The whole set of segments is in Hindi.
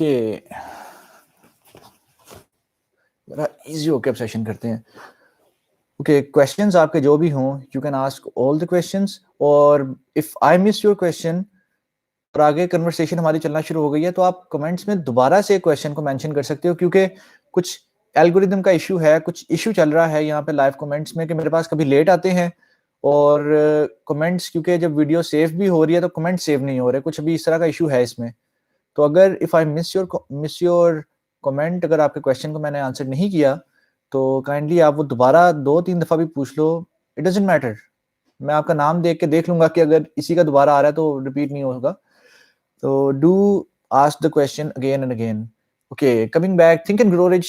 ओके, बड़ा इजी होके अब सेशन करते हैं। ओके, क्वेश्चंस आपके जो भी हों, you can ask all the questions, और if I miss your question और आगे कन्वर्सेशन हमारी चलना शुरू हो गई है तो आप कमेंट्स में दोबारा से क्वेश्चन को मेंशन कर सकते हो, क्योंकि कुछ एल्गोरिदम का इशू है, कुछ इशू चल रहा है यहाँ पे लाइव कमेंट्स में कि मेरे पास कभी लेट आते हैं और कमेंट्स, क्योंकि जब वीडियो सेव भी हो रही है तो कमेंट सेव नहीं हो रहे, कुछ अभी इस तरह का इशू है इसमें। तो अगर if I miss your comment, अगर आपके क्वेश्चन को मैंने आंसर नहीं किया तो काइंडली आप वो दोबारा 2-3 दफा भी पूछ लो, इट डजंट मैटर। मैं आपका नाम देख के देख लूंगा कि अगर इसी का दोबारा आ रहा है तो रिपीट नहीं होगा। तो do ask the question again and again. Okay, coming back, think and grow rich.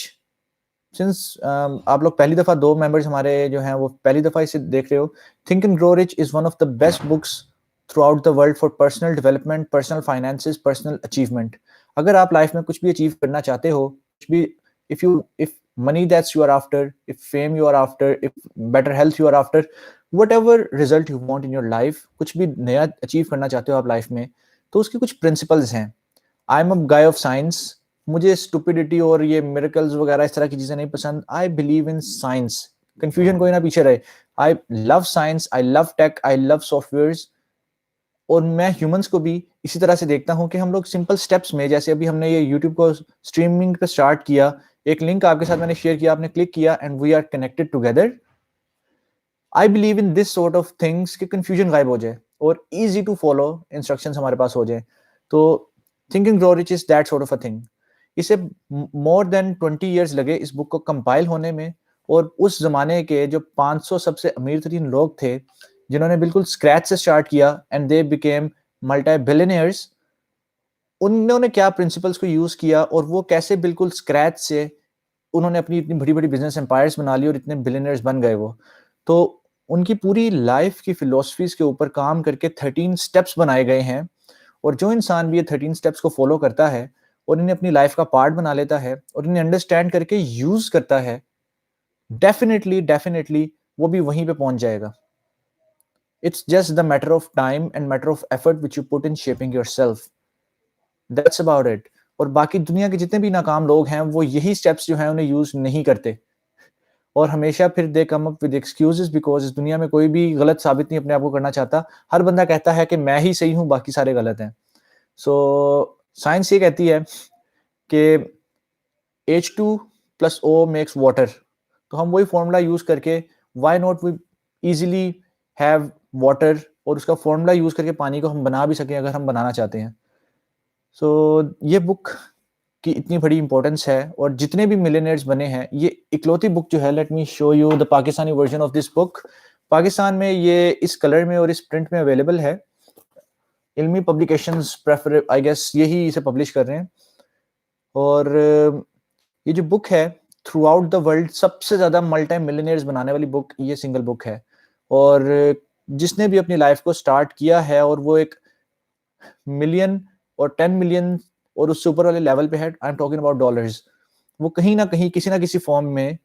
Since आप लोग पहली दफा, 2 मेंबर्स हमारे जो हैं वो पहली दफा इसे देख रहे हो, think and grow rich is one of the best books through out the world for personal development, personal finances, personal achievement. अगर आप लाइफ में कुछ भी अचीव करना चाहते हो, कुछ भी, if money that's you are after, if fame you are after, if better health you are after, whatever result you want in your life, कुछ भी नया अचीव करना चाहते हो आप लाइफ में, तो उसके कुछ प्रिंसिपल्स हैं। I am a guy of science, मुझे स्टुपिडिटी और ये मिरेकल्स वगैरह इस तरह की चीजें नहीं पसंद। I believe in science, confusion कोई ना पीछे रहे। I love science, I love tech, I love softwares, और मैं ह्यूमंस को भी इसी तरह से देखता हूं कि हम लोग सिंपल स्टेप्स में, जैसे अभी हमने ये यूट्यूब को स्ट्रीमिंग पे स्टार्ट किया, एक लिंक आपके साथ मैंने शेयर किया, आपने क्लिक किया and we are connected together. I believe in this sort of things कि कंफ्यूजन गायब हो जाए और इजी टू फॉलो इंस्ट्रक्शंस हमारे पास हो जाए। तो thinking grow rich is that sort of a thing. इसे मोर देन 20 ईयर्स लगे इस बुक को कंपाइल होने में, और उस जमाने के जो 500 सबसे अमीर तरीन लोग थे जिन्होंने बिल्कुल स्क्रैच से स्टार्ट किया and they became multi billionaires, उन्होंने क्या प्रिंसिपल्स को यूज किया और वो कैसे बिल्कुल स्क्रैच से उन्होंने अपनी इतनी बड़ी बड़ी बिजनेस एम्पायर्स बना ली और इतने बिलियनर्स बन गए वो। तो उनकी पूरी लाइफ की फिलोसफीज के ऊपर काम करके 13 स्टेप्स बनाए गए हैं, और जो इंसान भी ये 13 स्टेप्स को फॉलो करता है और इन्हें अपनी लाइफ का पार्ट बना लेता है और इन्हें अंडरस्टैंड करके यूज करता है, डेफिनेटली डेफिनेटली वो भी वहीं पे पहुंच जाएगा। It's just the matter of time and matter of effort which you put in shaping yourself, that's about it. और बाकी दुनिया के जितने भी नाकाम लोग हैं वो यही स्टेप्स जो हैं उन्हें यूज नहीं करते, और हमेशा फिर they come up with excuses, because इस दुनिया में कोई भी गलत साबित नहीं अपने आप को करना चाहता। हर बंदा कहता है कि मैं ही सही हूं, बाकी सारे गलत हैं। सो साइंस ये कहती है कि H2 plus O makes water, तो हम वही फॉर्मूला यूज करके why not we easily have water, और उसका फॉर्मूला यूज करके पानी को हम बना भी सकें अगर हम बनाना चाहते हैं। सो ये बुक की इतनी बड़ी इंपॉर्टेंस है, और जितने भी मिलियनेयर्स बने हैं, ये इकलौती बुक जो है, let me show you the Pakistani version of this book. Pakistan में ये इस कलर में और इस प्रिंट में अवेलेबल है। इल्मी पब्लिकेशंस प्रेफर, आई गेस यही इसे पब्लिश कर रहे हैं। और ये जो बुक है, थ्रू आउट द वर्ल्ड सबसे ज्यादा मल्टी मिलियनेयर्स बनाने वाली बुक ये सिंगल बुक है। और जिसने भी अपनी लाइफ को स्टार्ट किया है और वो एक मिलियन और 10 मिलियन और उससे ऊपर वाले लेवल पे है, I am talking about dollars, वो कहीं ना कहीं किसी ना किसी फॉर्म में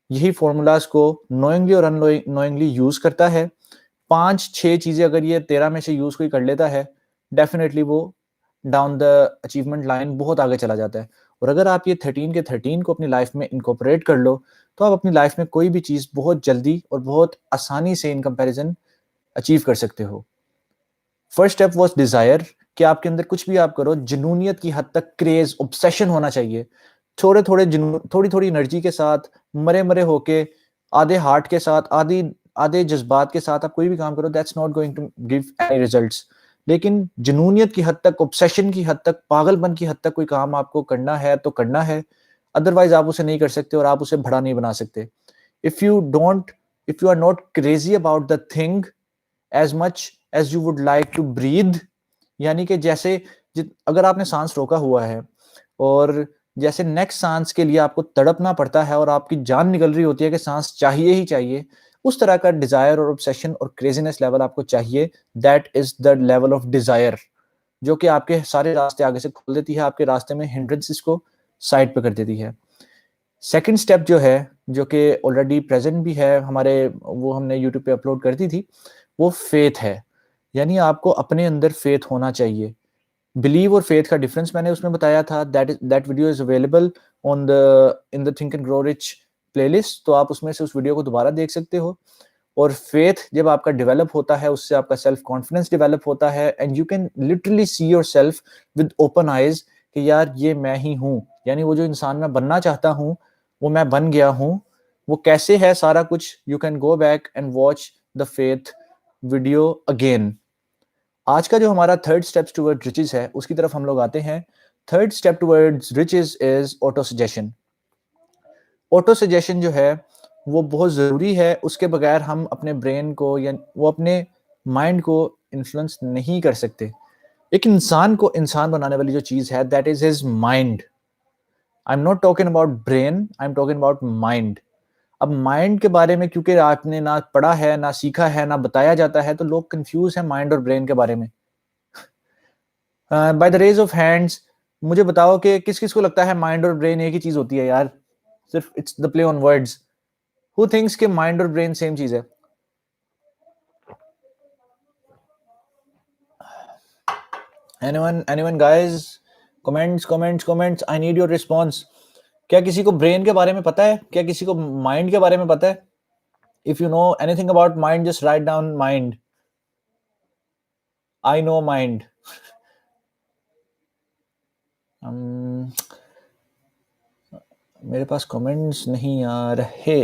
यही फॉर्मूलाज को नोइंगली और अननोइंगली यूज करता है। 5-6 चीजें अगर ये 13 में से यूज कोई कर लेता है, डेफिनेटली वो डाउन द अचीवमेंट लाइन बहुत आगे चला जाता है। और अगर आप ये 13 के 13 को अपनी लाइफ में इनकॉर्पोरेट कर लो, तो आप अपनी लाइफ में कोई भी चीज बहुत जल्दी और बहुत आसानी से इन कंपैरिजन अचीव कर सकते हो। फर्स्ट स्टेप वाज डिजायर, कि आपके अंदर कुछ भी आप करो, जुनूनियत की हद तक क्रेज, ऑब्सेशन होना चाहिए। थोड़े थोड़े थोड़ी थोड़ी एनर्जी के साथ, मरे मरे होके, आधे हार्ट के साथ, आधी आधे जज्बात के साथ आप कोई भी काम करो, that's not going to give any results. लेकिन जुनूनियत की हद तक, ऑब्सेशन की हद तक, पागलपन की हद तक कोई काम आपको करना है तो करना है, अदरवाइज आप उसे नहीं कर सकते और आप उसे बड़ा नहीं बना सकते। If you don't if you are not crazy about the thing as much as you would like to breathe, यानी कि जैसे अगर आपने सांस रोका हुआ है और जैसे नेक्स्ट सांस के लिए आपको तड़पना पड़ता है और आपकी जान निकल रही होती है कि सांस चाहिए ही चाहिए, उस तरह का डिजायर और ऑब्सेशन और क्रेजीनेस लेवल आपको चाहिए। That is the level of desire, जो कि आपके सारे रास्ते आगे से खोल देती है, आपके रास्ते में हिंड्रेंसेस को साइड पे कर देती है। सेकंड स्टेप जो है, जो कि ऑलरेडी प्रेजेंट भी है हमारे, वो हमने यूट्यूब पे अपलोड कर दी थी, वो फेथ है। यानी आपको अपने अंदर फेथ होना चाहिए। बिलीव और फेथ का डिफरेंस मैंने उसमें बताया था. That video is available on the in the think and grow rich playlist. तो आप उसमें से उस वीडियो को दोबारा देख सकते हो. और फेथ जब आपका डेवलप होता है, उससे आपका सेल्फ कॉन्फिडेंस डेवलप होता है, and you can literally see your self with open eyes कि यार ये मैं ही हूँ. यानी वो जो इंसान मैं बनना चाहता हूँ वो मैं बन गया हूँ. वो कैसे है सारा कुछ, you can go back and watch the faith video again. आज का जो हमारा थर्ड स्टेप्स टुवर्ड रिचेस है उसकी तरफ हम लोग आते हैं. Third step towards riches is autosuggestion. Autosuggestion जो है वो बहुत ज़रूरी है. उसके बगैर हम अपने ब्रेन को या वो अपने माइंड को इन्फ्लुएंस नहीं कर सकते. एक इंसान को इंसान बनाने वाली जो चीज़ है that is his mind. I am not talking about brain, I am talking about mind. अब माइंड के बारे में क्योंकि आपने ना पढ़ा है, ना सीखा है, ना बताया जाता है, तो लोग कंफ्यूज है माइंड और ब्रेन के बारे में. By the raise of hands मुझे बताओ कि किस किस को लगता है माइंड और ब्रेन एक ही चीज होती है यार. सिर्फ it's the play on words. Who thinks कि माइंड और ब्रेन सेम चीज है? Anyone guys? Comments, I need your response. क्या किसी को ब्रेन के बारे में पता है? क्या किसी को माइंड के बारे में पता है? If you know anything about mind just write down mind. I know mind. मेरे पास कमेंट्स नहीं आ रहे.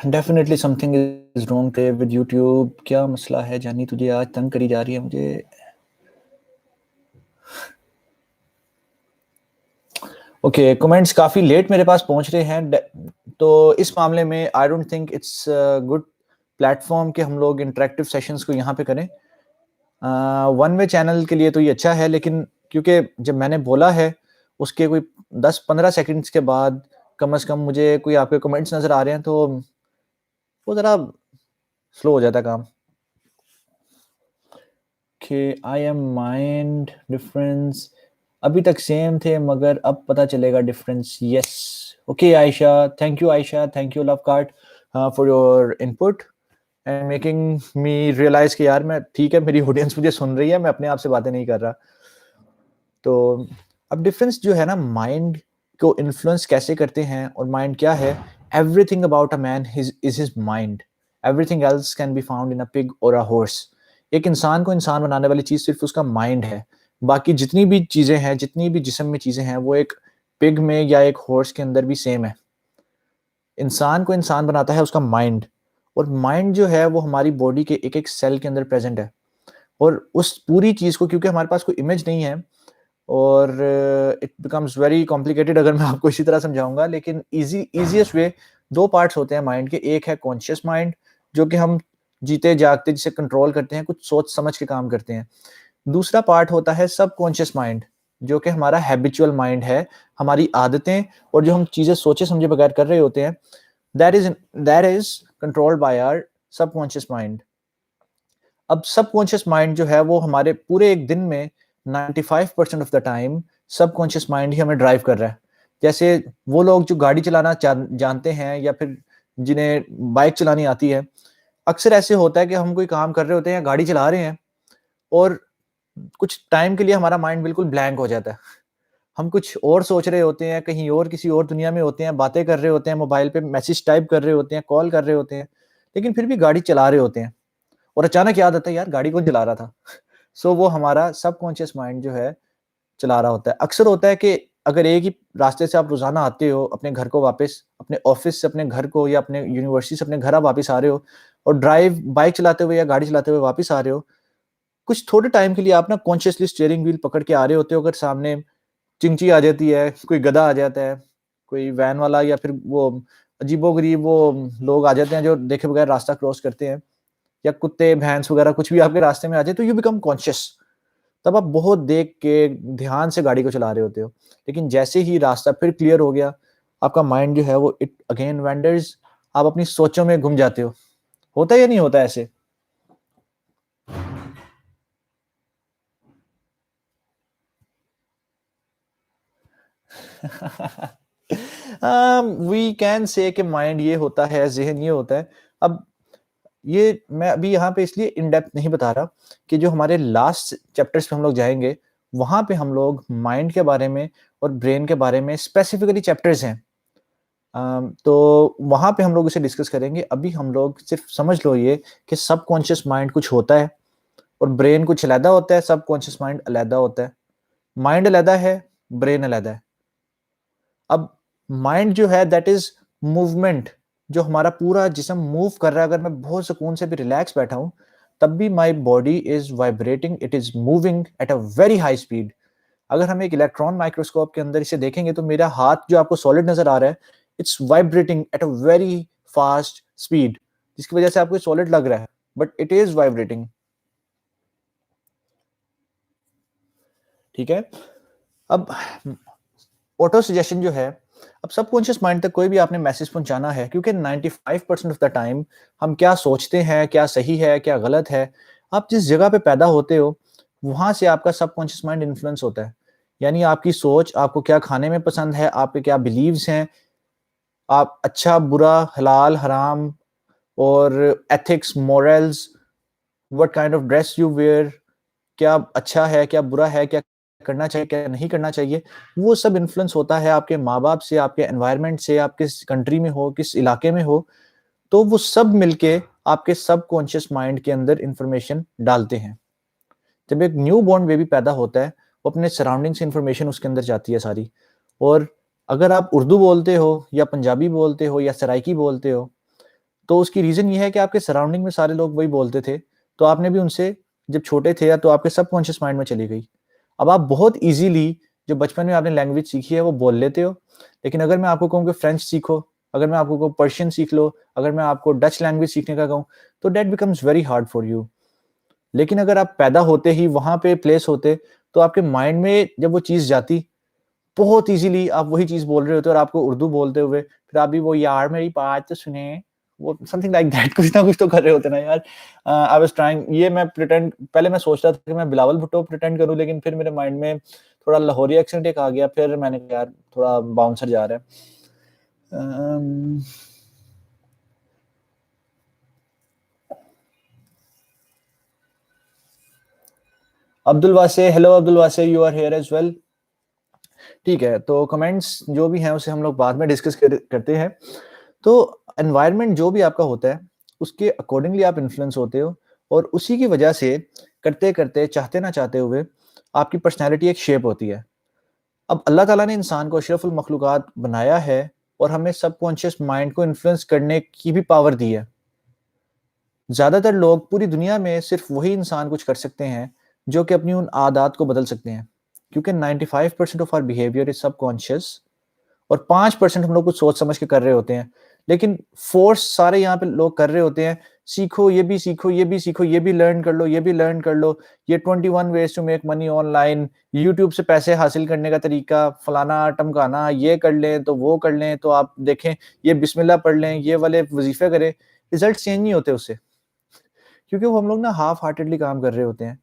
Definitely something is wrong with YouTube. क्या मसला है जानी? तुझे आज तंग करी जा रही है मुझे. ओके, कमेंट्स काफ़ी लेट मेरे पास पहुंच रहे हैं. तो इस मामले में I don't think it's good platform कि हम लोग इंटरेक्टिव सेशंस को यहाँ पे करें. वन वे चैनल के लिए तो ये अच्छा है, लेकिन क्योंकि जब मैंने बोला है उसके कोई 10-15 सेकंड्स के बाद कम से कम मुझे कोई आपके कमेंट्स नज़र आ रहे हैं तो वो ज़रा स्लो हो जाता है काम. कि आई एम माइंड डिफरेंस अभी तक सेम थे मगर अब पता चलेगा difference. Yes. Okay Ayesha, thank you love card for your input and making me realize कि यार मैं ठीक है, मेरी ऑडियंस मुझे सुन रही है, मैं अपने आप से बातें नहीं कर रहा. तो अब डिफरेंस जो है ना, माइंड को इन्फ्लुएंस कैसे करते हैं और माइंड क्या है. Everything about a man is his mind. Everything else can be found in a pig और अ हॉर्स. एक इंसान को इंसान बनाने वाली चीज सिर्फ उसका माइंड है. बाकी जितनी भी चीजें हैं, जितनी भी जिस्म में चीजें हैं, वो एक पिग में या एक हॉर्स के अंदर भी सेम है. इंसान को इंसान बनाता है उसका माइंड. और माइंड जो है वो हमारी बॉडी के एक एक सेल के अंदर प्रेजेंट है. और उस पूरी चीज को, क्योंकि हमारे पास कोई इमेज नहीं है और इट बिकम्स वेरी कॉम्प्लिकेटेड अगर मैं आपको इसी तरह समझाऊंगा, लेकिन इजीएस्ट वे, दो पार्ट्स होते हैं माइंड के. एक है कॉन्शियस माइंड, जो कि हम जीते जागते जिसे कंट्रोल करते हैं, कुछ सोच समझ के काम करते हैं. दूसरा पार्ट होता है सब कॉन्शियस माइंड, जो कि हमारा हैबिचुअल माइंड है, हमारी आदतें और जो हम चीजें सोचे समझे बगैर कर रहे होते हैं. That is controlled by our subconscious mind. अब सबकॉन्शियस माइंड जो है वो हमारे पूरे एक दिन में 95% of the time subconscious mind ही हमें ड्राइव कर रहा है. जैसे वो लोग जो गाड़ी चलाना जानते हैं या फिर जिन्हें बाइक चलानी आती है, अक्सर ऐसे होता है कि हम कोई काम कर रहे होते हैं या गाड़ी चला रहे हैं और कुछ टाइम के लिए हमारा माइंड बिल्कुल ब्लैंक हो जाता है. हम कुछ और सोच रहे होते हैं, कहीं और किसी और दुनिया में होते हैं, बातें कर रहे होते हैं, मोबाइल पे मैसेज टाइप कर रहे होते हैं, कॉल कर रहे होते हैं, लेकिन फिर भी गाड़ी चला रहे होते हैं. और अचानक याद आता है यार गाड़ी कौन चला रहा था. सो वो हमारा सबकॉन्शियस माइंड जो है चला रहा होता है. अक्सर होता है कि अगर एक ही रास्ते से आप रोजाना आते हो अपने घर को वापस, अपने ऑफिस से अपने घर को या अपने यूनिवर्सिटी से अपने घर आप वापस आ रहे हो और ड्राइव बाइक चलाते हुए या गाड़ी चलाते हुए वापस आ रहे हो, कुछ थोड़े टाइम के लिए आप ना कॉन्शियसली स्टीयरिंग व्हील पकड़ के आ रहे होते हो. अगर सामने चिंची आ जाती है, कोई गधा आ जाता है, कोई वैन वाला या फिर वो अजीबो-गरीब वो लोग आ जाते हैं जो देखे बगैर रास्ता क्रॉस करते हैं, या कुत्ते, भैंस वगैरह कुछ भी आपके रास्ते में आ जाए, तो यू बिकम कॉन्शियस. तब आप बहुत देख के ध्यान से गाड़ी को चला रहे होते हो. लेकिन जैसे ही रास्ता फिर क्लियर हो गया, आपका माइंड जो है वो इट अगेन वैंडर्स. आप अपनी सोचों में घुम जाते हो. होता है या नहीं होता ऐसे? वी कैन से कि माइंड ये होता है, ज़हन ये होता है। अब ये मैं अभी यहाँ पे इसलिए इन डेप्थ नहीं बता रहा कि जो हमारे लास्ट चैप्टर्स पे हम लोग जाएँगे, वहाँ पे हम लोग माइंड के बारे में और ब्रेन के बारे में स्पेसिफिकली चैप्टर्स हैं। तो वहाँ पे हम लोग इसे डिस्कस करेंगे। अभी हम लोग सिर्फ़ समझ लो ये कि सबकॉन्शियस माइंड कुछ होता है और ब्रेन कुछ अलग होता है, सबकॉन्शियस माइंड अलग होता है। माइंड अलग है, ब्रेन अलग है। अब माइंड जो है दैट इज़ मूवमेंट, जो हमारा पूरा जिस्म मूव कर रहा है। अगर मैं बहुत सुकून से भी रिलैक्स बैठा हूँ, तब भी my body is vibrating, it is moving at a very high speed. अगर हम एक इलेक्ट्रॉन माइक्रोस्कोप के अंदर इसे देखेंगे तो मेरा हाथ जो आपको सॉलिड नज़र आ रहा है, it's vibrating at a very fast speed, जिसकी वजह से आपको सॉलिड लग रहा है, बट इट इज़ वाइब्रेटिंग। ठीक है? अब ऑटो सजेशन जो है, अब सबकॉन्शियस माइंड तक कोई भी आपने मैसेज पहुंचाना है, क्योंकि 95% ऑफ द टाइम हम क्या सोचते हैं, क्या सही है, क्या गलत है, आप जिस जगह पे पैदा होते हो, वहां से आपका सबकॉन्शियस माइंड इन्फ्लुएंस होता है। यानी आपकी सोच, आपको क्या खाने में पसंद है, आपके क्या बिलीव्स हैं, आप अच्छा, बुरा, हलाल, हराम और ethics, morals, what kind of dress you wear, क्या अच्छा है, क्या बुरा है, क्या करना चाहिए, क्या नहीं करना चाहिए, वो सब इन्फ्लुएंस होता है आपके माँ-बाप से, आपके एनवायरनमेंट से, आप किस कंट्री में हो, किस इलाके में हो, तो वो सब मिलके आपके सबकॉन्शियस माइंड के अंदर इन्फॉर्मेशन डालते हैं। जब एक न्यू बॉर्न बेबी पैदा होता है, वो अपने सराउंडिंग से इन्फॉर्मेशन उसके अंदर जाती है सारी। और अगर आप उर्दू बोलते हो या पंजाबी बोलते हो या सराइकी बोलते हो, तो उसकी रीज़न ये है कि आपके सराउंडिंग में सारे लोग वही बोलते थे, तो आपने भी उनसे जब छोटे थे तो आपके सबकॉन्शियस माइंड में चली गई। अब आप बहुत ईज़िली जो बचपन में आपने लैंग्वेज सीखी है वो बोल लेते हो, लेकिन अगर मैं आपको कहूँ कि फ्रेंच सीखो, अगर मैं आपको कहूँ पर्शियन सीख लो, अगर मैं आपको डच लैंग्वेज सीखने का कहूँ, तो that becomes very hard for you. लेकिन अगर आप पैदा होते ही वहाँ पे प्लेस होते, तो आपके माइंड में जब वो चीज़ जाती, बहुत ईज़िली आप वही चीज़ बोल रहे होते और आपको उर्दू बोलते हुए, फिर आप भी वो यार मेरी बात तो सुने, वो समथिंग लाइक दैट कुछ ना कुछ तो कर रहे होते ना यार। आई वाज़ ट्राइंग, ये मैं प्रिटेंड, पहले मैं सोच रहा था कि मैं बिलावल भुट्टो प्रिटेंड करूँ, लेकिन फिर मेरे माइंड में थोड़ा लाहौरी एक्सेंट एक आ गया, फिर मैंने कहा यार थोड़ा बाउंसर जा रहा है। Um, Abdul Wase, hello Abdul Wase, you are here as well. ठीक है, तो कमेंट्स जो भी हैं उसे हम लोग बाद में डिस्कस करते हैं। तो एनवायरनमेंट जो भी आपका होता है, उसके अकॉर्डिंगली आप इन्फ्लुएंस होते हो और उसी की वजह से करते-करते, चाहते ना चाहते हुए आपकी पर्सनैलिटी एक शेप होती है। अब अल्लाह ताला ने इंसान को अशरफुल मखलूक़ात बनाया है और हमें सबकॉन्शियस माइंड को इन्फ्लुएंस करने की भी पावर दी है। ज़्यादातर लोग पूरी दुनिया में सिर्फ़ वही इंसान कुछ कर सकते हैं, जो कि अपनी उन आदत को बदल सकते हैं। क्योंकि 95% of our behaviour is subconscious और 5% हम लोग कुछ सोच समझ के कर रहे होते हैं। लेकिन फ़ोर्स सारे यहाँ पे लोग कर रहे होते हैं, सीखो, ये भी सीखो, ये भी सीखो, ये भी लर्न कर लो, ये भी लर्न कर लो, ये 21 ways to make money online, YouTube से पैसे हासिल करने का तरीका, फलाना-टमकाना, ये कर लें, तो वो कर लें, तो आप देखें, ये बिस्मिल्लाह पढ़ लें, ये वाले वज़ीफ़े करें, रिज़ल्ट चेंज नहीं होते उससे, क्योंकि वो हम लोग ना हाफ़ हार्टेडली काम कर रहे होते हैं।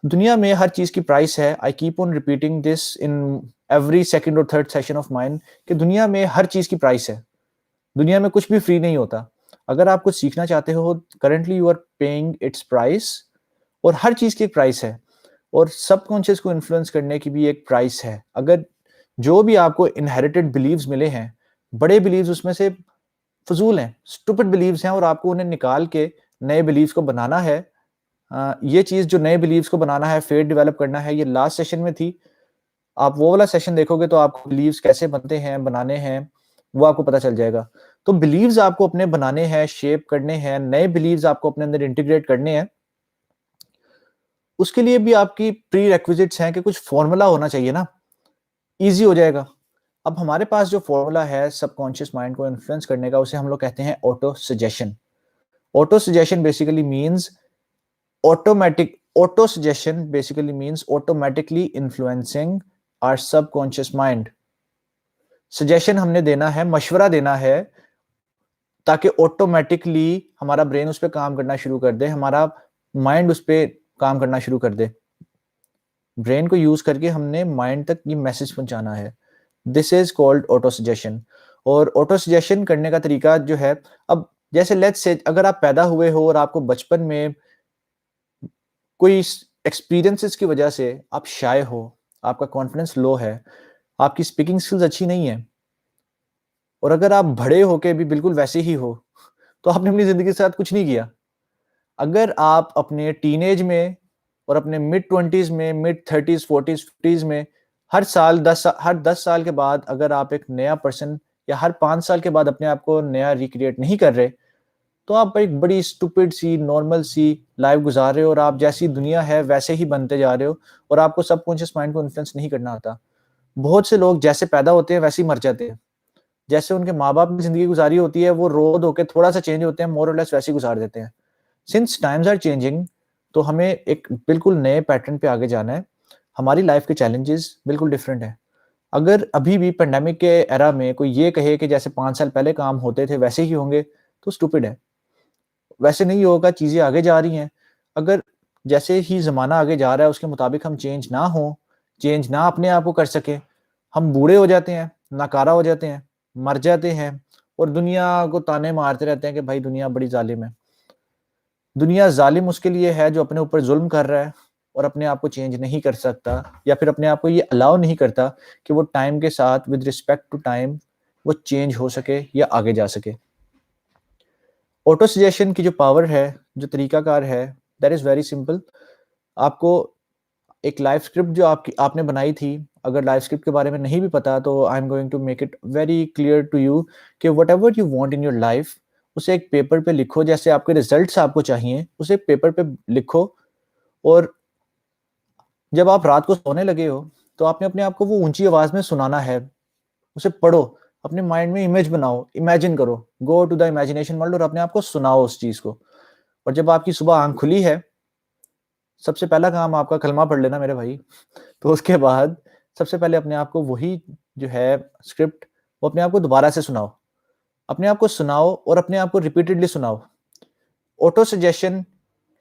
दुनिया में हर चीज़ की प्राइस है। I keep on repeating this in every second और थर्ड सेशन ऑफ माइन कि दुनिया में हर चीज़ की प्राइस है। दुनिया में कुछ भी फ्री नहीं होता। अगर आप कुछ सीखना चाहते हो, currently you are paying its price और हर चीज़ की एक प्राइस है और सबकॉन्शियस को इन्फ्लुएंस करने की भी एक प्राइस है। अगर जो भी आपको इनहेरिटेड बिलीव्स मिले हैं, बड़े बिलीव्स उसमें से फ़ुज़ूल हैं, स्टूपिड बिलीव्स हैं और आपको उन्हें निकाल के नए बिलीव्स को बनाना है। ये चीज़ जो नए बिलीव्स को बनाना है, फेथ डेवलप करना है, ये लास्ट सेशन में थी। आप वो वाला सेशन देखोगे तो आपको बिलीव्स कैसे बनते हैं, बनाने हैं, वो आपको पता चल जाएगा। तो बिलीव्स आपको अपने बनाने हैं, शेप करने हैं, नए बिलीव्स आपको अपने अंदर इंटीग्रेट करने हैं। उसके लिए भी आपकी प्री रिक्विजिट्स हैं कि कुछ फ़ॉर्मूला होना चाहिए ना, ईज़ी हो जाएगा। अब हमारे पास जो फ़ॉर्मूला है सबकॉन्शियस माइंड को इन्फ्लुएंस करने का, उसे हम लोग कहते हैं auto suggestion. Auto suggestion basically means auto suggestion basically means automatically influencing our subconscious mind. Suggestion हमने देना है, मशवरा देना है, ताकि ऑटोमेटिकली हमारा ब्रेन उस पे काम करना शुरू कर दे, हमारा माइंड उस पे काम करना शुरू कर दे। ब्रेन को यूज करके हमने माइंड तक ये मैसेज पहुंचाना है। This is called auto suggestion. और ऑटो सजेशन करने का तरीका जो है, अब जैसे लेट्स से अगर आप पैदा हुए हो और आपको बचपन में कोई एक्सपीरियंसेस की वजह से आप शाय हो, आपका कॉन्फिडेंस लो है, आपकी स्पीकिंग स्किल्स अच्छी नहीं है, और अगर आप बड़े होके भी बिल्कुल वैसे ही हो, तो आपने अपनी जिंदगी के साथ कुछ नहीं किया। अगर आप अपने टीनेज में और अपने मिड 20s में, मिड 30s 40s 50s में हर 10 साल के बाद अगर आप एक नया पर्सन, या हर 5 साल के बाद अपने आप को नया रिक्रिएट नहीं कर रहे, तो आप एक बड़ी स्टूपिड सी नॉर्मल सी लाइफ गुजार रहे हो, और आप जैसी दुनिया है वैसे ही बनते जा रहे हो, और आपको सबकॉन्शियस माइंड को इन्फ्लुएंस नहीं करना आता। बहुत से लोग जैसे पैदा होते हैं वैसे ही मर जाते हैं। जैसे उनके माँ बाप ने जिंदगी गुजारी होती है, वो रोड होके थोड़ा सा चेंज होते हैं, मोर और लेस वैसे ही गुजार देते हैं। सिंस टाइम्स आर चेंजिंग, तो हमें एक बिल्कुल नए पैटर्न पे आगे जाना है। हमारी लाइफ के चैलेंजेस बिल्कुल डिफरेंट है। अगर अभी भी पेंडेमिक के एरा में कोई ये कहे कि जैसे 5 साल पहले काम होते थे वैसे ही होंगे, तो स्टूपिड है। वैसे नहीं होगा, चीजें आगे जा रही हैं। अगर जैसे ही जमाना आगे जा रहा है उसके मुताबिक हम चेंज ना हो, चेंज ना अपने आप को कर सके, हम बूढ़े हो जाते हैं, नाकारा हो जाते हैं, मर जाते हैं, और दुनिया को ताने मारते रहते हैं कि भाई दुनिया बड़ी जालिम है। दुनिया जालिम उसके लिए है जो अपने ऊपर जुल्म कर रहा है और अपने आप को चेंज नहीं कर सकता, या फिर अपने आप को ये अलाउ नहीं करता कि वो टाइम के साथ विद रिस्पेक्ट टू टाइम वो चेंज हो सके या आगे जा सके। ऑटो सजेशन की जो पावर है, जो तरीकाकार है, दैट इज वेरी सिंपल। आपको एक लाइफ स्क्रिप्ट जो आपने बनाई थी, अगर लाइफ स्क्रिप्ट के बारे में नहीं भी पता, तो I am going to make it very clear to you कि whatever you want in your life, उसे एक पेपर पे लिखो। जैसे आपके रिजल्ट्स आपको चाहिए, उसे पेपर पे लिखो, और जब आप रात को सोने लगे हो, तो आपने अपने आप को वो ऊंची आवाज में सुनाना है। उसे पढ़ो, अपने माइंड में इमेज बनाओ, इमेजिन करो, go to the imagination world, और अपने आप को सुनाओ उस चीज को। और जब आपकी सुबह आंख खुली है, सबसे पहला काम आपका कलमा पढ़ लेना मेरे भाई। तो उसके बाद सबसे पहले अपने आप को वही जो है स्क्रिप्ट, वो अपने आप को दोबारा से सुनाओ। अपने आप को सुनाओ और अपने आप को रिपीटेडली सुनाओ। ऑटो सजेशन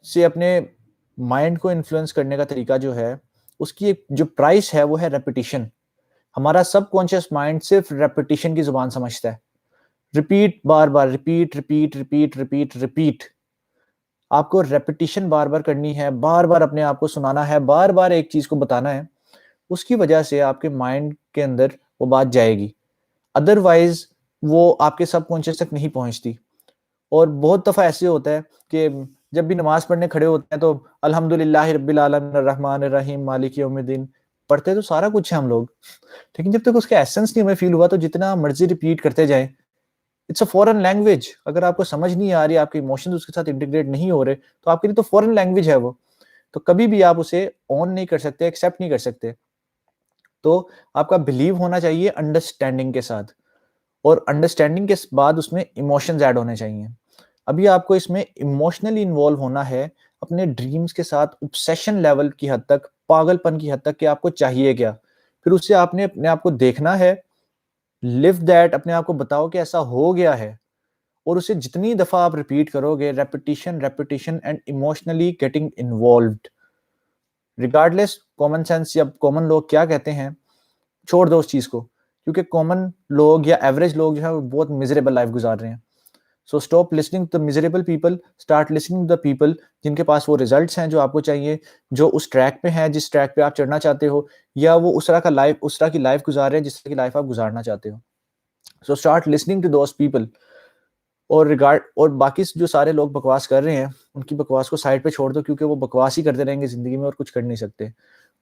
से अपने माइंड को इन्फ्लुएंस करने का तरीका जो है, उसकी एक जो प्राइस है वो है रेपिटेशन। हमारा सबकॉन्शियस माइंड सिर्फ रेपिटेशन की जुबान समझता है। रिपीट, बार बार repeat repeat repeat repeat repeat. आपको रेपिटेशन बार बार करनी है, बार बार अपने आप को सुनाना है, बार बार एक चीज को बताना है। उसकी वजह से आपके माइंड के अंदर वो बात जाएगी, अदरवाइज वो आपके सबकॉन्शियस तक नहीं पहुंचती। और बहुत दफा ऐसे होता है कि जब भी नमाज पढ़ने खड़े होते हैं तो अल्हम्दुलिल्लाह रब्बिल आलमीन अर्रहमान अर्रहीम मालिक यौमिद्दीन पढ़ते तो सारा कुछ है हम लोग, लेकिन जब तक उसका एसेंस नहीं हमें फील हुआ, तो जितना मर्जी रिपीट करते जाएं, इट्स अ फॉरेन लैंग्वेज। अगर आपको समझ नहीं आ रही, आपके इमोशंस उसके साथ इंटीग्रेट नहीं हो रहे, तो आपके लिए तो फॉरेन लैंग्वेज है वो। तो कभी भी आप उसे ऑन नहीं कर सकते, एक्सेप्ट नहीं कर सकते। तो आपका बिलीव होना चाहिए अंडरस्टैंडिंग के साथ, और अंडरस्टैंडिंग के बाद उसमें इमोशंस ऐड होने चाहिए। अभी आपको इसमें इमोशनली इन्वॉल्व होना है अपने ड्रीम्स के साथ, ऑब्सेशन लेवल की हद तक, पागलपन की हद तक कि आपको चाहिए क्या। फिर उससे आपने अपने आप को देखना है, लिव दैट, अपने आप को बताओ कि ऐसा हो गया है। और उसे जितनी दफा आप रिपीट करोगे, repetition repetition and emotionally getting involved, regardless common sense या कॉमन लोग क्या कहते हैं, छोड़ दो उस चीज को। क्योंकि कॉमन लोग या एवरेज लोग जो है वो बहुत मिजरेबल लाइफ गुजार रहे हैं। So stop listening to the miserable people, start listening to the people जिनके पास वो रिजल्ट्स हैं जो आपको चाहिए, जो उस ट्रैक पे हैं जिस ट्रैक पे आप चढ़ना चाहते हो, या वो उस तरह की लाइफ गुजार रहे हैं जिस तरह की लाइफ आप गुजारना चाहते हो। So start listening to those people. और बाकी जो सारे लोग बकवास कर रहे हैं, उनकी बकवास को साइड पे छोड़ दो, क्योंकि वो बकवास ही करते रहेंगे जिंदगी में और कुछ कर नहीं सकते।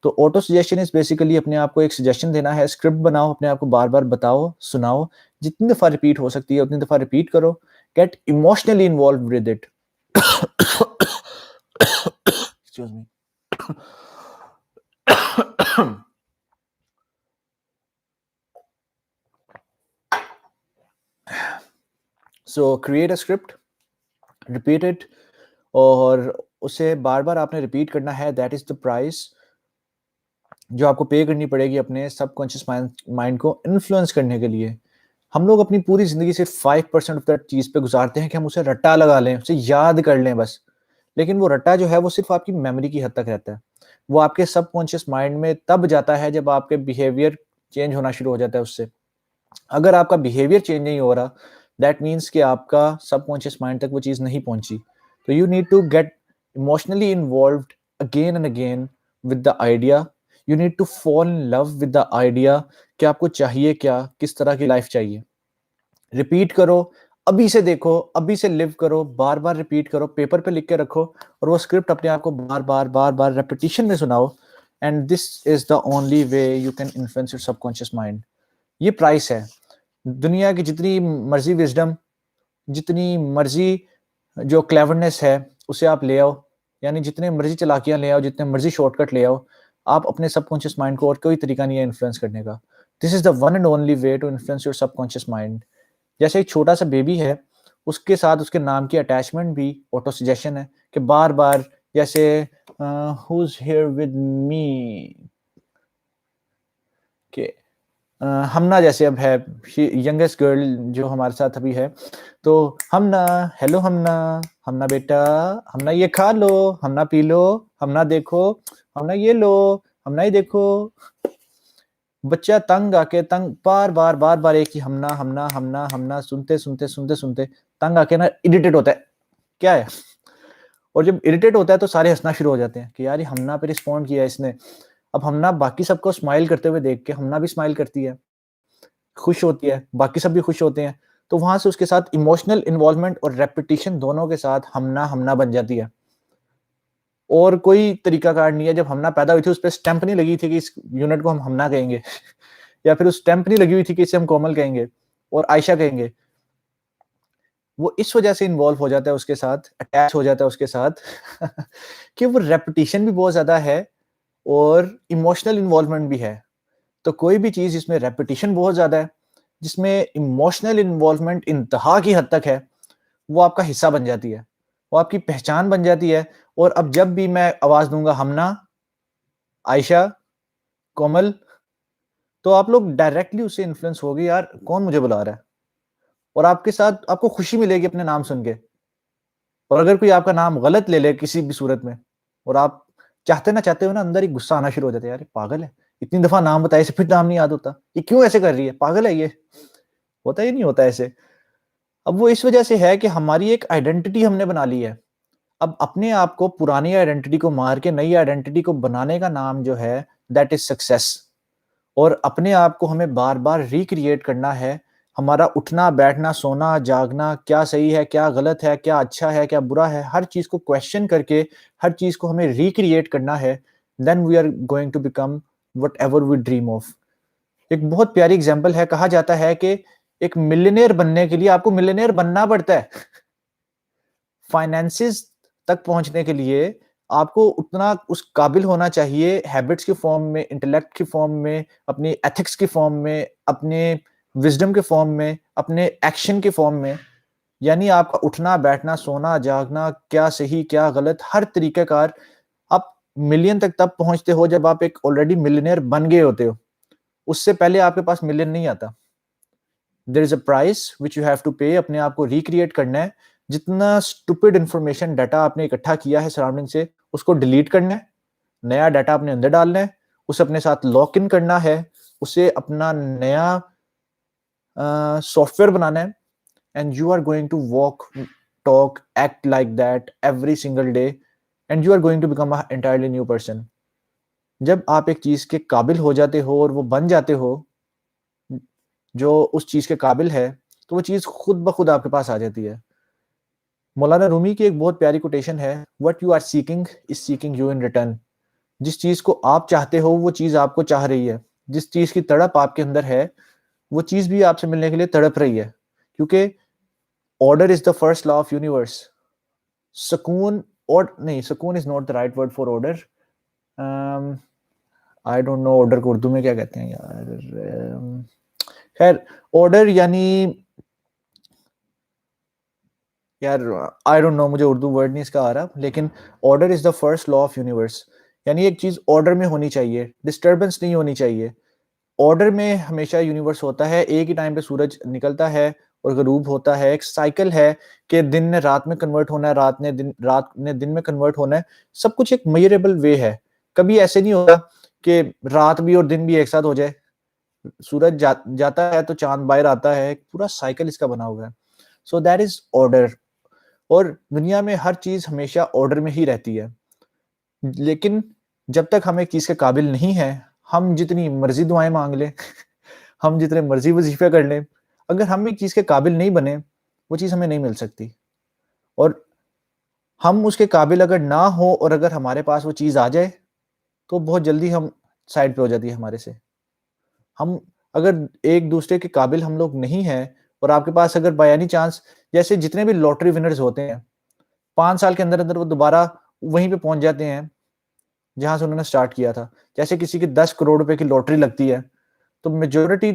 तो ऑटो सजेशन इज बेसिकली अपने आप को एक सजेशन देना है, स्क्रिप्ट बनाओ, अपने आप को बार बार बताओ, सुनाओ, जितनी दफा रिपीट हो सकती है उतनी दफा रिपीट करो, get emotionally involve with it. Excuse me. So create a script, repeat it, और उसे बार बार आपने रिपीट करना है। दैट इज द प्राइस जो आपको पे करनी पड़ेगी अपने सबकॉन्शियस माइंड को इन्फ्लुएंस करने के लिए। हम लोग अपनी पूरी जिंदगी सिर्फ 5% ऑफ दैट चीज पे गुजारते हैं कि हम उसे रट्टा लगा लें, उसे याद कर लें बस। लेकिन वो रट्टा जो है वो सिर्फ आपकी मेमोरी की हद तक रहता है। वो आपके सबकॉन्शियस माइंड में तब जाता है जब आपके बिहेवियर चेंज होना शुरू हो जाता है उससे। अगर आपका बिहेवियर चेंज नहीं हो रहा, दैट मीन्स कि आपका सबकॉन्शियस माइंड तक वो चीज़ नहीं पहुंची। तो you need to get emotionally involved again and again with the idea. You need to fall in love with the idea कि आपको चाहिए क्या, किस तरह की लाइफ चाहिए। रिपीट करो, अभी से देखो, अभी से लिव करो, बार बार रिपीट करो, पेपर पे लिख के रखो और वो स्क्रिप्ट अपने आप को बार बार बार बार रेपिटेशन में सुनाओ। And this is the only way you can influence your subconscious mind. ये प्राइस है। दुनिया की जितनी मर्जी विजडम, जितनी मर्जी जो क्लेवरनेस है उसे आप ले आओ, यानी जितने मर्जी चालाकियां ले आओ, जितने मर्जी शॉर्टकट ले आओ, आप अपने सबकॉन्शियस माइंड को और कोई तरीका नहीं है इन्फ्लुएंस करने का। This is the one and only way to influence your subconscious mind. जैसे एक छोटा सा बेबी है, उसके साथ उसके नाम की अटैचमेंट भी ऑटो सजेशन है कि बार बार, जैसे हुज हियर विद मी के हमना जैसे अब है यंगेस्ट गर्ल जो हमारे साथ अभी है, तो हमना, हेलो हमना, हमना बेटा, हमना ये खा लो, हमना पी लो, हमना देखो, हमना ये लो, हमना ये देखो। बच्चा तंग आके, तंग बार बार बार बार एक ही हमना हमना हमना हमना सुनते सुनते सुनते सुनते तंग आके ना इरिटेट होता है, क्या है। और जब इरिटेट होता है तो सारे हंसना शुरू हो जाते हैं कि यार ये हमना पे रिस्पॉन्ड किया इसने। अब हमना बाकी सबको स्माइल करते हुए देख के हमना भी स्माइल करती है, खुश होती है, बाकी सब भी खुश होते हैं। तो वहां से उसके साथ इमोशनल इन्वॉल्वमेंट और रेपिटेशन दोनों के साथ हमना हमना बन जाती है। और कोई तरीका कार नहीं है, जब हमना पैदा हुई थी उस पर स्टैंप नहीं लगी थी कि इस यूनिट को हम हमना कहेंगे या फिर उस स्टैंप नहीं लगी हुई थी कि इसे हम कोमल कहेंगे और आयशा कहेंगे। वो इस वजह से इन्वॉल्व हो जाता है उसके साथ, अटैच हो जाता है उसके साथ कि वो रेपिटेशन भी बहुत ज्यादा है और इमोशनल इन्वॉल्वमेंट भी है। तो कोई भी चीज जिसमें रेपिटेशन बहुत ज्यादा है, जिसमें इमोशनल इन्वॉल्वमेंट इंतहा की हद तक है, वो आपका हिस्सा बन जाती है, वो आपकी पहचान बन जाती है। और अब जब भी मैं आवाज दूंगा हमना, आयशा, कोमल, तो आप लोग डायरेक्टली उससे इन्फ्लुएंस होगे, यार कौन मुझे बुला रहा है, और आपके साथ आपको खुशी मिलेगी अपने नाम सुन के। और अगर कोई आपका नाम गलत ले ले किसी भी सूरत में, और आप चाहते ना चाहते हो ना अंदर ही गुस्सा आना शुरू हो जाता है, यार ये पागल है, इतनी दफा नाम बताया इसे फिर नाम नहीं याद होता, ये क्यों ऐसे कर रही है, पागल है ये। होता ही नहीं होता ऐसे। अब वो इस वजह से है कि हमारी एक आइडेंटिटी हमने बना ली है। अब अपने आप को, पुरानी आइडेंटिटी को मार के नई आइडेंटिटी को बनाने का नाम जो है, दैट इज सक्सेस। और अपने आप को हमें बार बार रिक्रिएट करना है। हमारा उठना, बैठना, सोना, जागना, क्या सही है, क्या गलत है, क्या अच्छा है, क्या बुरा है, हर चीज को क्वेश्चन करके हर चीज को हमें रिक्रिएट करना है। Then we are going to become whatever we dream of. एक बहुत प्यारी एग्जाम्पल है, कहा जाता है कि एक मिलियनेयर बनने के लिए आपको मिलियनेयर बनना पड़ता है। फाइनेंसिस तक पहुंचने के लिए आपको उतना उस काबिल होना चाहिए, हैबिट्स के फॉर्म में, इंटेलेक्ट के फॉर्म में, अपनी एथिक्स के फॉर्म में, अपने विजडम के फॉर्म में, अपने एक्शन के फॉर्म में। यानी आपका उठना, बैठना, सोना, जागना, क्या सही क्या गलत, हर तरीकेकार। आप मिलियन तक तब पहुंचते हो जब आप एक ऑलरेडी मिलियनेयर बन गए होते हो। उससे पहले आपके पास मिलियन नहीं आता। There is a price which you have to pay. अपने आप को रिक्रिएट करना है। जितना स्टूपिड इंफॉर्मेशन डाटा आपने इकट्ठा किया है सराउंडिंग से, उसको डिलीट करना है, नया डाटा अपने अंदर डालना है, उसे अपने साथ लॉक इन करना है, उसे अपना नया सॉफ्टवेयर बनाना है। And you are going to walk, talk, act like that every single day, and you are going to become a entirely new person. जब आप एक चीज के काबिल हो जाते हो और वो बन जाते हो जो उस चीज के काबिल है, तो वो चीज खुद ब खुद आपके पास आ जाती है। मौलाना रूमी की एक बहुत प्यारी कोटेशन है, what you are seeking is seeking you in return. जिस चीज को आप चाहते हो वो चीज आपको चाह रही है। जिस चीज की तड़प आपके अंदर है वो चीज भी आपसे मिलने के लिए तड़प रही है। क्योंकि order is the first law of universe. सुकून, और नहीं, सुकून is not the right word for order. I don't know order को उर्दू में क्या कहते हैं यार। खैर, ऑर्डर यानी, यार आई डोंट नो, मुझे उर्दू वर्ड नहीं इसका आ रहा, लेकिन order is the first law of universe. यानी एक चीज ऑर्डर में होनी चाहिए, डिस्टरबेंस नहीं होनी चाहिए। ऑर्डर में हमेशा यूनिवर्स होता है, एक ही टाइम पे सूरज निकलता है और गरूब होता है। एक साइकिल है कि दिन ने रात में कन्वर्ट होना है, रात ने दिन में कन्वर्ट होना है। सब कुछ एक मेजरेबल वे है। कभी ऐसे नहीं होता कि रात भी और दिन भी एक साथ हो जाए। सूरज जाता है तो चांद बाहर आता है, एक पूरा साइकिल इसका बना हुआ है। So that is order. और दुनिया में हर चीज हमेशा ऑर्डर में ही रहती है। लेकिन जब तक हम एक चीज के काबिल नहीं है, हम जितनी मर्जी दुआएं मांग लें हम जितने मर्जी वजीफे कर लें, अगर हम एक चीज के काबिल नहीं बने, वो चीज हमें नहीं मिल सकती। और हम उसके काबिल अगर ना हो और अगर हमारे पास वो चीज आ जाए, तो बहुत जल्दी हम साइड पे हो जाती है हमारे से। हम अगर एक दूसरे के काबिल हम लोग नहीं हैं, और आपके पास अगर बाय एनी चांस, जैसे जितने भी लॉटरी विनर्स होते हैं, 5 साल के अंदर अंदर वो दोबारा वहीं पे पहुंच जाते हैं जहां से उन्होंने स्टार्ट किया था। जैसे किसी की 10 करोड़ रुपए की लॉटरी लगती है, तो मेजोरिटी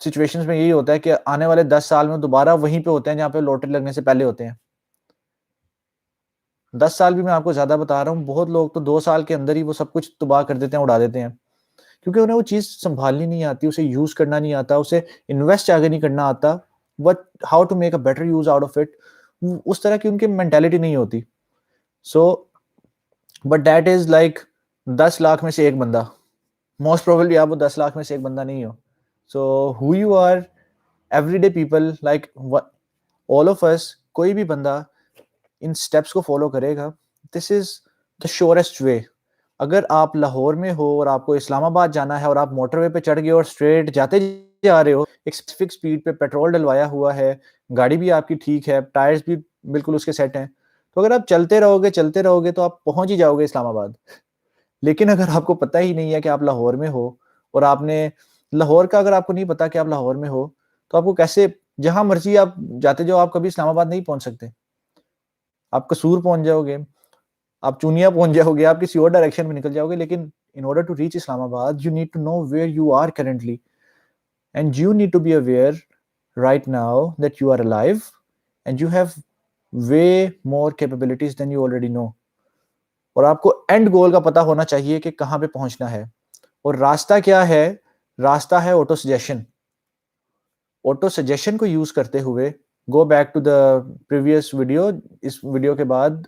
सिचुएशंस में यही होता है कि आने वाले 10 साल में दोबारा वहीं पे होते हैं जहां पे लॉटरी लगने से पहले होते हैं। 10 साल भी मैं आपको ज्यादा बता रहा हूँ, बहुत लोग तो 2 साल के अंदर ही वो सब कुछ तबाह कर देते हैं, उड़ा देते हैं, क्योंकि उन्हें वो चीज संभालनी नहीं आती, उसे यूज करना नहीं आता, उसे इन्वेस्ट आगे नहीं करना आता, but how to make a better use out of it, उस तरह की उनकी मेंटेलिटी नहीं होती। So but that is like 10 lakh में से एक बंदा, मोस्ट प्रोबेबली आप वो 10 लाख में से एक बंदा नहीं हो। So who you are, everyday people like all of us, कोई भी बंदा इन स्टेप्स को फॉलो करेगा, this is the surest way. अगर आप लाहौर में हो और आपको इस्लामाबाद जाना है और आप मोटरवे पे चढ़ गए और स्ट्रेट जाते जा रहे हो, एक स्पेसिफिक स्पीड पे, पेट्रोल डलवाया हुआ है, गाड़ी भी आपकी ठीक है, टायर्स भी बिल्कुल उसके सेट हैं, तो अगर आप चलते रहोगे तो आप पहुंच ही जाओगे इस्लामाबाद। लेकिन अगर आपको पता ही नहीं है कि आप लाहौर में हो, और आपने लाहौर का अगर आपको नहीं पता कि आप लाहौर में हो, तो आपको कैसे, जहां मर्जी आप जाते जाओ, आप कभी इस्लामाबाद नहीं पहुंच सकते। आप कसूर पहुंच जाओगे, आप चूनिया पहुंच जाओगे, आप किसी और डायरेक्शन में निकल जाओगे, लेकिन in order to reach Islamabad you need to know where you are currently, and you need to be aware right now that you are alive and you have way more capabilities than you already know। और आपको एंड गोल का पता होना चाहिए कि कहां पे पहुंचना है। और रास्ता क्या है? रास्ता है ऑटो सजेशन। ऑटो सजेशन को यूज करते हुए, go back to the previous video, इस वीडियो के बाद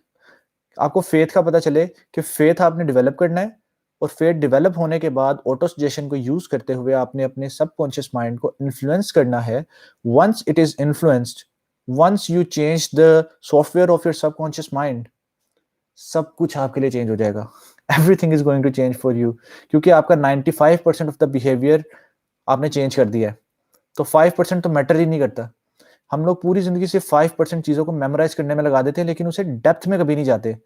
आपको फेथ का पता चले कि फेथ आपने डेवलप करना है, और फेथ डेवलप होने के बाद ऑटो सजेशन को यूज करते हुए आपने अपने सबकॉन्शियस माइंड को इन्फ्लुएंस करना है। Once it is influenced, once you change the software of your subconscious mind, सब कुछ आपके लिए चेंज हो जाएगा। Everything is going to change for you, क्योंकि आपका 95% ऑफ द बिहेवियर आपने चेंज कर दिया है। तो 5% तो मैटर ही नहीं करता। हम लोग पूरी जिंदगी से 5% चीजों को मेमोराइज करने में लगा देते हैं, लेकिन उसे डेप्थ में कभी नहीं जाते।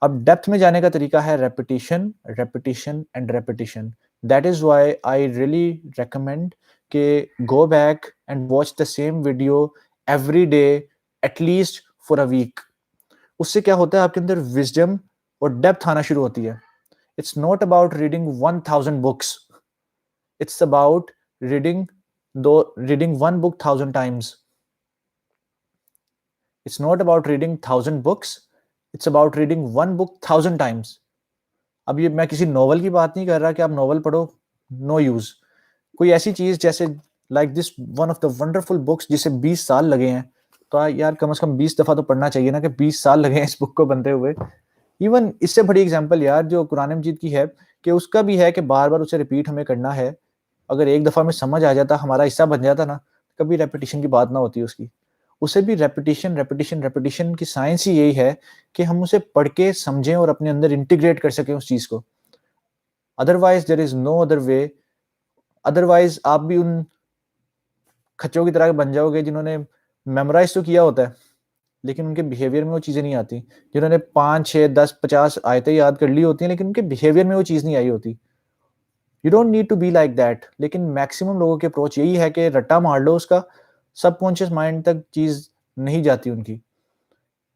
अब डेप्थ में जाने का तरीका है repetition, repetition and repetition. That is why I really recommend के go back and watch the same video every day, at least for a week. उससे क्या होता है, आपके अंदर विजडम और डेप्थ आना शुरू होती है। It's not about reading 1000 books, it's about reading reading one book 1000 times. It's not about reading 1000 books, it's about reading one book 1000 times। अब ये मैं किसी नॉवल की बात नहीं कर रहा कि आप नॉवल पढ़ो, नो यूज। कोई ऐसी चीज जैसे like this one of the wonderful books जिसे 20 साल लगे हैं, तो यार कम से कम 20 दफा तो पढ़ना चाहिए ना, कि 20 साल लगे हैं इस बुक को बनते हुए। इवन इससे बड़ी एग्जांपल यार जो कुरान मजीद की है, कि उसका भी है कि बार बार उसे रिपीट हमें करना है। अगर एक दफा में समझ आ जाता, हमारा हिस्सा बन जाता ना, कभी रेपिटेशन की बात ना होती उसकी। उसे भी रेपिटेशन रेपिटेशन रेपिटेशन की साइंस ही यही है कि हम उसे पढ़ के समझें और अपने अंदर इंटीग्रेट कर सकें उस चीज को। Otherwise there is no other way. Otherwise आप भी उन खच्चों की तरह बन जाओगे जिन्होंने मेमोराइज तो किया होता है, लेकिन उनके बिहेवियर में वो चीजें नहीं आती। जिन्होंने 5 6 10 50 आयतें याद कर ली होती हैं, लेकिन उनके बिहेवियर में वो चीज नहीं आई होती। You don't need to be like that. लेकिन मैक्सिमम लोगों की अप्रोच यही है कि रट्टा मार लो उसका, सबकॉन्शियस माइंड तक चीज नहीं जाती उनकी।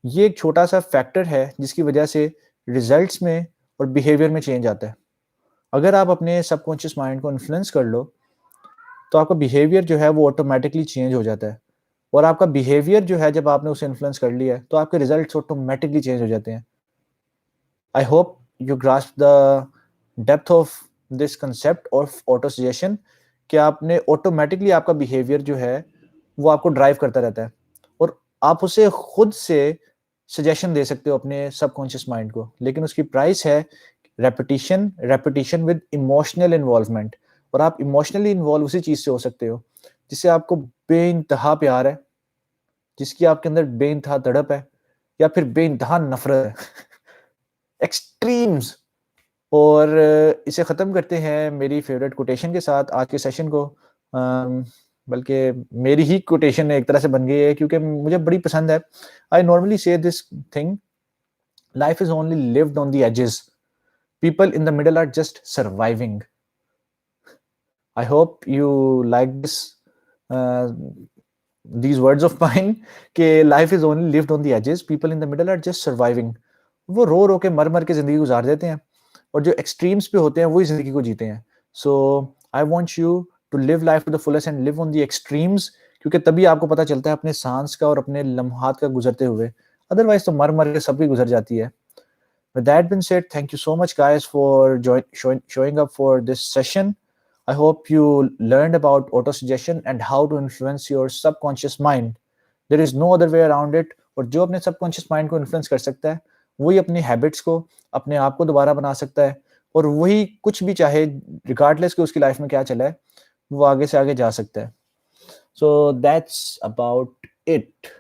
ये एक छोटा सा फैक्टर है जिसकी वजह से रिजल्ट्स में और बिहेवियर में चेंज आता है। अगर आप अपने सबकॉन्शियस माइंड को इन्फ्लुएंस कर लो, तो आपका बिहेवियर जो है वो ऑटोमेटिकली चेंज हो जाता है। और आपका बिहेवियर जो है, जब आपने उसे इन्फ्लुएंस कर लिया है, तो आपके रिजल्ट्स ऑटोमेटिकली चेंज हो जाते हैं। आई hope you grasp the depth of this concept of auto suggestion, कि आपने ऑटोमेटिकली आपका बिहेवियर जो है वो आपको ड्राइव करता रहता है, और आप उसे खुद से सजेशन दे सकते हो अपने सबकॉन्शियस माइंड को। लेकिन उसकी प्राइस है रेपिटेशन विद इमोशनल इन्वॉल्वमेंट, और आप इमोशनली इन्वॉल्व उसी चीज से हो सकते हो जिससे आपको बेइंतहा प्यार है, जिसकी आपके अंदर बेइंतहा तड़प है, या फिर बेइंतहा नफरत है। एक्सट्रीम्स। और इसे ख़त्म करते हैं मेरी फेवरेट कोटेशन के साथ आज के सेशन को। बल्कि मेरी ही कोटेशन एक तरह से बन गई है क्योंकि मुझे बड़ी पसंद है। I normally say this thing, life is only lived on the edges, people in the middle are just surviving. I hope you like this these words of mine कि life is only lived on the edges, people in the middle are just surviving। वो रो रो के मर मर के जिंदगी गुजार देते हैं, और जो एक्सट्रीम्स पे होते हैं वही जिंदगी को जीते हैं। So I want you to live life to the fullest and live on the extremes, क्योंकि तभी आपको पता चलता है अपने सांस का और अपने लम्हात का गुजरते हुए, अदरवाइज तो मर मर के सबकी गुजर जाती है। With that being said, thank you so much guys for showing up for this session. I hope you learned about autosuggestion and how to influence your subconscious mind. There is no other way around it। और जो अपने subconscious mind को influence कर सकता है वही अपनी हैबिट्स को, अपने आप को दोबारा बना सकता है, और वही कुछ भी चाहे रिगार्डलेस कि उसकी लाइफ में क्या चला है वो आगे से आगे जा सकता है। So that's about it।